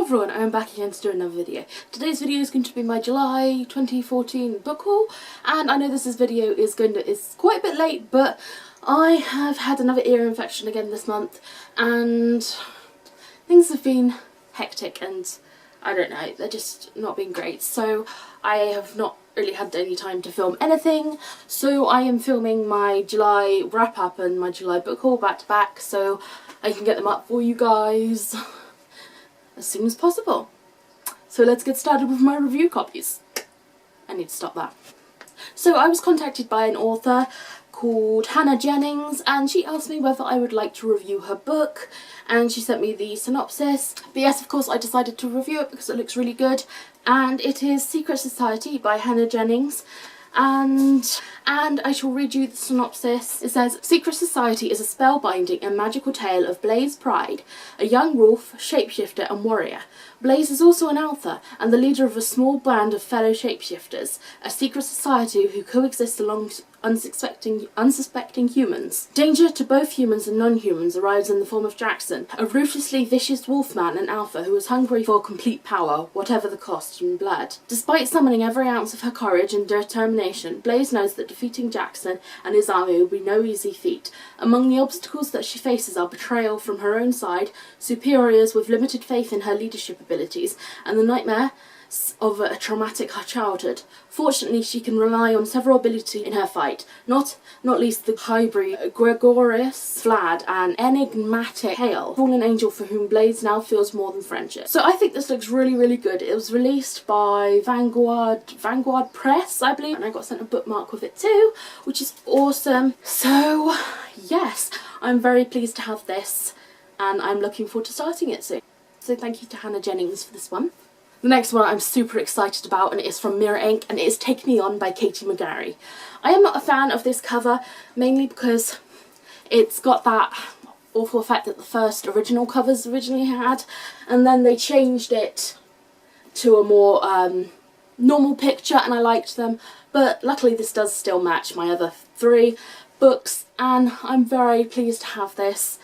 everyone, I am back again to do another video. Today's video is going to be my July 2014 book haul, and I know this video is quite a bit late, but I have had another ear infection again this month, and things have been hectic and I don't know, they're just not been great. So I have not really had any time to film anything, so I am filming my July wrap up and my July book haul back to back so I can get them up for you guys as soon as possible. So let's get started with my review copies. I need to stop that. So I was contacted by an author called Jennings, and she asked me whether I would like to review her book, and she sent me the synopsis. But yes, of course I decided to review it because it looks really good, and it is Secret Society by Jennings. And I shall read you the synopsis. It says, Secret Society is a spellbinding and magical tale of Blaze Pride, a young wolf, shapeshifter and warrior. Blaze is also an author and the leader of a small band of fellow shapeshifters, a secret society who coexist along unsuspecting humans. Danger to both humans and non-humans arrives in the form of Jackson, a ruthlessly vicious wolfman and alpha who is hungry for complete power, whatever the cost in blood. Despite summoning every ounce of her courage and determination, Blaze knows that defeating Jackson and his army will be no easy feat. Among the obstacles that she faces are betrayal from her own side, superiors with limited faith in her leadership abilities, and the nightmare of a traumatic childhood. Fortunately, she can rely on several abilities in her fight, not least the hybrid Gregorius, Flad, and enigmatic Hale, fallen angel for whom Blaze now feels more than friendship. So I think this looks really good. It was released by Vanguard Press, I believe, and I got sent a bookmark with it too, which is awesome. So yes, I'm very pleased to have this, and I'm looking forward to starting it soon. So thank you to Jennings for this one. The next one I'm super excited about, and it is from Mira Inc, and it is Take Me On by McGarry. I am not a fan of this cover, mainly because it's got that awful effect that the first original covers originally had, and then they changed it to a more normal picture, and I liked them, but luckily this does still match my other 3 books, and I'm very pleased to have this.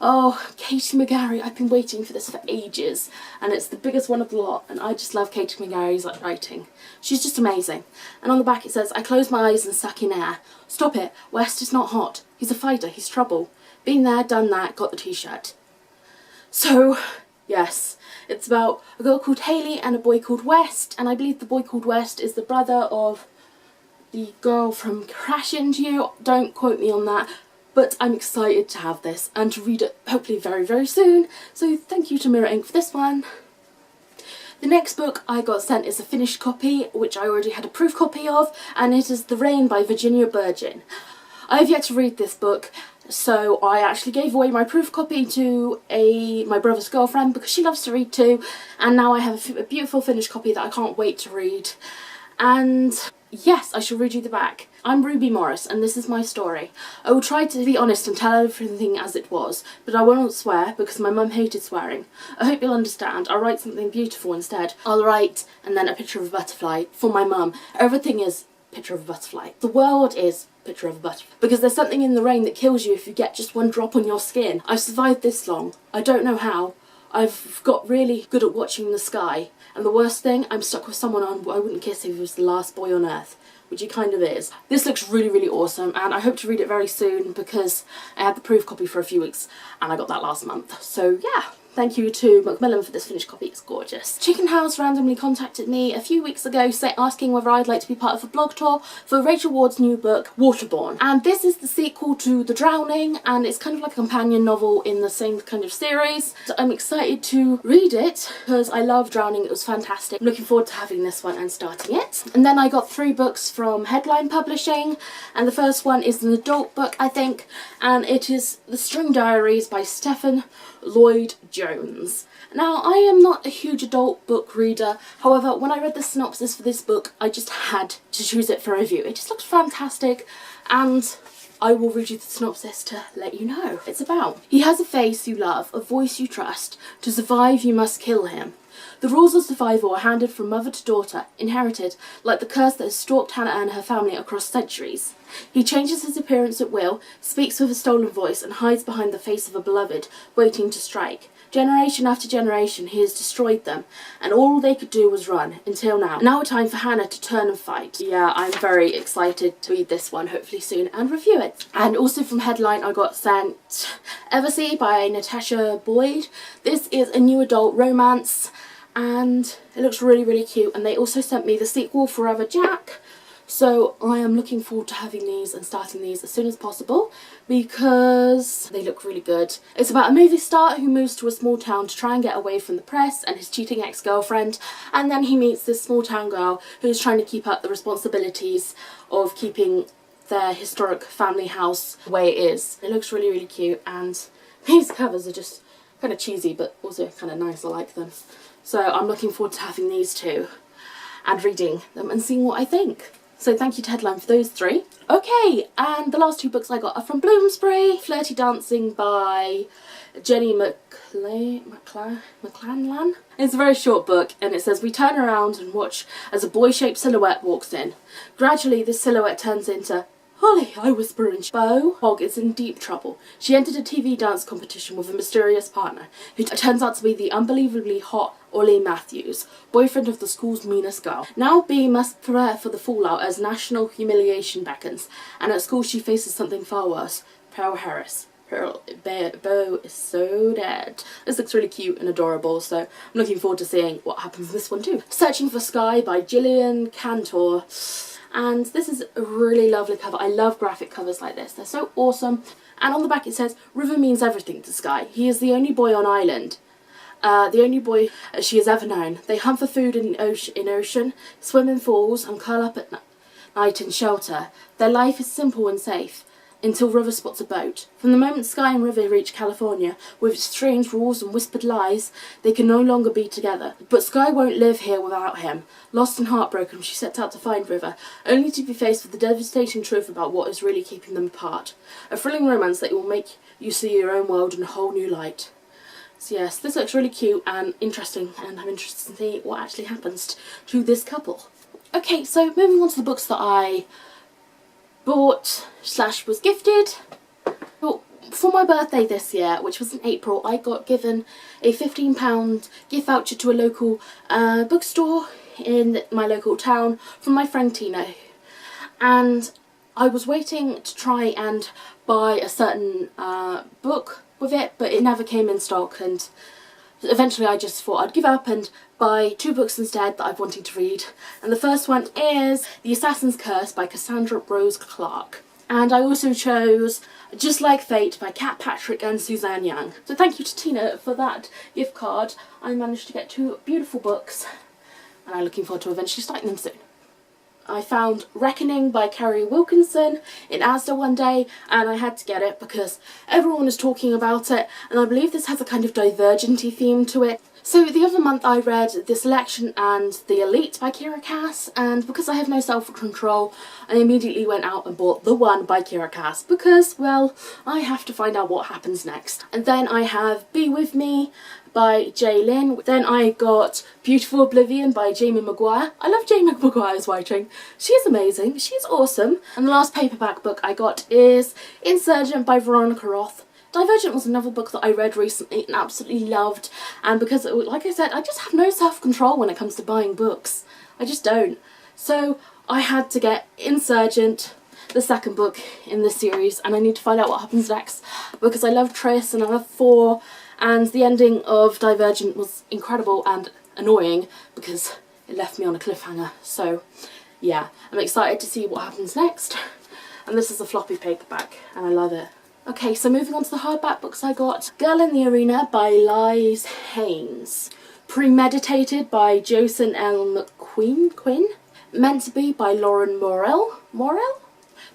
Oh, McGarry, I've been waiting for this for ages, and it's the biggest one of the lot, and I just love McGarry's writing. She's just amazing. And on the back it says, I close my eyes and suck in air. Stop it, West is not hot. He's a fighter, he's trouble. Been there, done that, got the t-shirt. So, yes, it's about a girl called Hayley and a boy called West, and I believe the boy called West is the brother of the girl from Crash Into You. Don't quote me on that. But I'm excited to have this and to read it hopefully very soon. So thank you to Mira Inc for this one. The next book I got sent is a finished copy, which I already had a proof copy of, and it is The Rain by Verginia Bergin. I have yet to read this book, so I actually gave away my proof copy to my brother's girlfriend because she loves to read too, and now I have a beautiful finished copy that I can't wait to read. And yes, I shall read you the back. I'm Ruby Morris, and this is my story. I will try to be honest and tell everything as it was, but I won't swear because my mum hated swearing. I hope you'll understand. I'll write something beautiful instead. I'll write and then a picture of a butterfly for my mum. Everything is picture of a butterfly. The world is picture of a butterfly. Because there's something in the rain that kills you if you get just one drop on your skin. I've survived this long. I don't know how. I've got really good at watching the sky, and the worst thing, I'm stuck with someone I wouldn't kiss if he was the last boy on earth, which he kind of is. This looks really awesome, and I hope to read it very soon because I had the proof copy for a few weeks and I got that last month. So yeah, thank you to Macmillan for this finished copy, it's gorgeous. Chicken House randomly contacted me a few weeks ago asking whether I'd like to be part of a blog tour for Rachel Ward's new book, Waterborne. And this is the sequel to The Drowning, and it's kind of like a companion novel in the same kind of series. So I'm excited to read it because I love Drowning, it was fantastic. I'm looking forward to having this one and starting it. And then I got 3 books from Headline Publishing, and the first one is an adult book, I think, and it is The String Diaries by Lloyd. Now, I am not a huge adult book reader, however, when I read the synopsis for this book, I just had to choose it for review. It just looks fantastic, and I will read you the synopsis to let you know what it's about. He has a face you love, a voice you trust. To survive, you must kill him. The rules of survival are handed from mother to daughter, inherited, like the curse that has stalked Hannah and her family across centuries. He changes his appearance at will, speaks with a stolen voice, and hides behind the face of a beloved, waiting to strike. Generation after generation, he has destroyed them, and all they could do was run, until now. Now it's time for Hannah to turn and fight. Yeah, I'm very excited to read this one, hopefully soon, and review it. And also from Headline, I got sent Eversea by Natasha Boyd. This is a new adult romance, and it looks really, really cute. And they also sent me the sequel, Forever Jack. So I am looking forward to having these and starting these as soon as possible because they look really good. It's about a movie star who moves to a small town to try and get away from the press and his cheating ex-girlfriend, and then he meets this small town girl who's trying to keep up the responsibilities of keeping their historic family house the way it is. It looks really, really cute, and these covers are just kind of cheesy but also kind of nice. I like them. So I'm looking forward to having these two and reading them and seeing what I think. So thank you to Headline for those three. Okay, and the last two books I got are from Bloomsbury. Flirty Dancing by Jenny McLachlan. It's a very short book, and it says, we turn around and watch as a boy-shaped silhouette walks in. Gradually, this silhouette turns into Holly, I whisper, and Bo Hogg is in deep trouble. She entered a TV dance competition with a mysterious partner, who turns out to be the unbelievably hot Ollie Matthews, boyfriend of the school's meanest girl. Now B must prepare for the fallout as national humiliation beckons, and at school she faces something far worse, Pearl Harris. Bo is so dead. This looks really cute and adorable, so I'm looking forward to seeing what happens in this one too. Searching for Sky by Jillian, Cantor. And this is a really lovely cover. I love graphic covers like this. They're so awesome. And on the back it says, River means everything to Sky. He is the only boy on island. The only boy she has ever known. They hunt for food in ocean, swim in falls, and curl up at night in shelter. Their life is simple and safe, until River spots a boat. From the moment Sky and River reach California, with its strange rules and whispered lies, they can no longer be together. But Sky won't live here without him. Lost and heartbroken, she sets out to find River, only to be faced with the devastating truth about what is really keeping them apart. A thrilling romance that will make you see your own world in a whole new light. So yes, this looks really cute and interesting, and I'm interested to see what actually happens to this couple. Okay, so moving on to the books that I bought / was gifted. Well, for my birthday this year, which was in April, I got given a £15 gift voucher to a local bookstore in my local town from my friend Tina, and I was waiting to try and buy a certain book with it, but it never came in stock, and eventually I just thought I'd give up and buy 2 books instead that I've wanted to read. And the first one is The Assassin's Curse by Cassandra Rose Clarke. And I also chose Just Like Fate by Kat Patrick and Suzanne Young. So thank you to Tina for that gift card. I managed to get 2 beautiful books, and I'm looking forward to eventually starting them soon. I found Reckoning by Kerry Wilkinson in Asda one day, and I had to get it because everyone was talking about it, and I believe this has a kind of Divergent-y theme to it. So the other month I read The Selection and The Elite by Kiera Cass, and because I have no self-control, I immediately went out and bought The One by Kiera Cass because, well, I have to find out what happens next. And then I have Be With Me by Lynn. Then I got Beautiful Oblivion by Jamie McGuire. I love Jamie McGuire's writing. She's amazing. She's awesome. And the last paperback book I got is Insurgent by Veronica Roth. Divergent was another book that I read recently and absolutely loved, and because, like I said, I just have no self-control when it comes to buying books. I just don't. So I had to get Insurgent, the second book in this series, and I need to find out what happens next because I love Tris and I love 4, and the ending of Divergent was incredible and annoying because it left me on a cliffhanger. So yeah, I'm excited to see what happens next. And this is a floppy paperback and I love it. Okay, so moving on to the hardback books I got. Girl in the Arena by Liz Haynes. Premeditated by Jocelyn L. McQueen. Meant to Be by Lauren Morrell.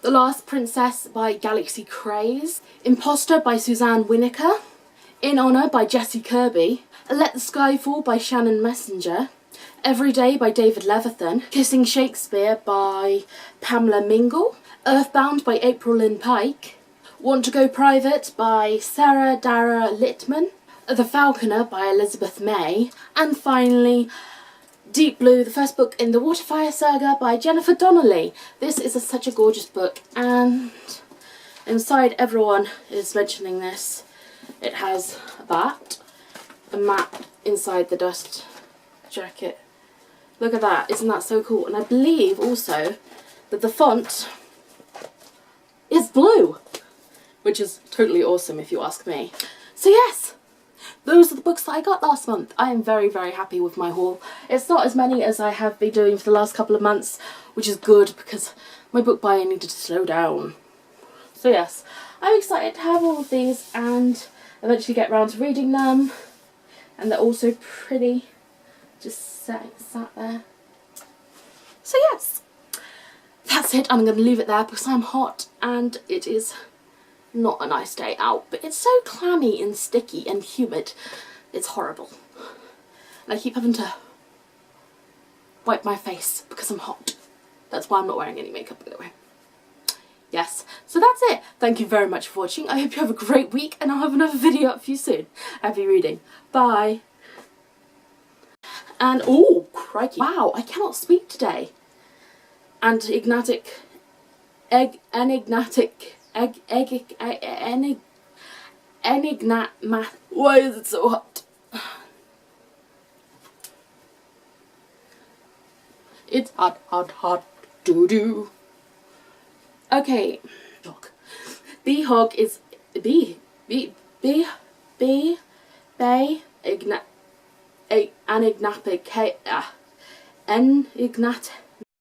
The Last Princess by Galaxy Craze. Imposter by Suzanne Winokur. In Honor by Jessie Kirby. Let the Sky Fall by Shannon Messenger. Every Day by David Leviathan. Kissing Shakespeare by Pamela Mingle. Earthbound by April Lynn Pike. Want to Go Private by Sarah Dara Littman. The Falconer by Elizabeth May. And finally, Deep Blue, the first book in the Waterfire saga by Jennifer Donnelly. This is such a gorgeous book, and inside everyone is mentioning this. It has a bat, a map inside the dust jacket. Look at that, isn't that so cool? And I believe also that the font is blue, which is totally awesome if you ask me. So yes, those are the books that I got last month. I am very, very happy with my haul. It's not as many as I have been doing for the last couple of months, which is good because my book buying needed to slow down. So yes, I'm excited to have all of these and eventually get round to reading them. And they're also pretty, just sat there. So yes, that's it. I'm going to leave it there because I'm hot and it is not a nice day out, but it's so clammy and sticky and humid. It's horrible. And I keep having to wipe my face because I'm hot. That's why I'm not wearing any makeup, by the way. Yes, so that's it. Thank you very much for watching. I hope you have a great week and I'll have another video up for you soon. Happy reading. Bye. And, oh, crikey. Wow, I cannot speak today. Enigmatic. Why is it so hot? It's hot, hot, hot, doo-doo. Okay, hog. The hog is enigmatic. Enigmatic.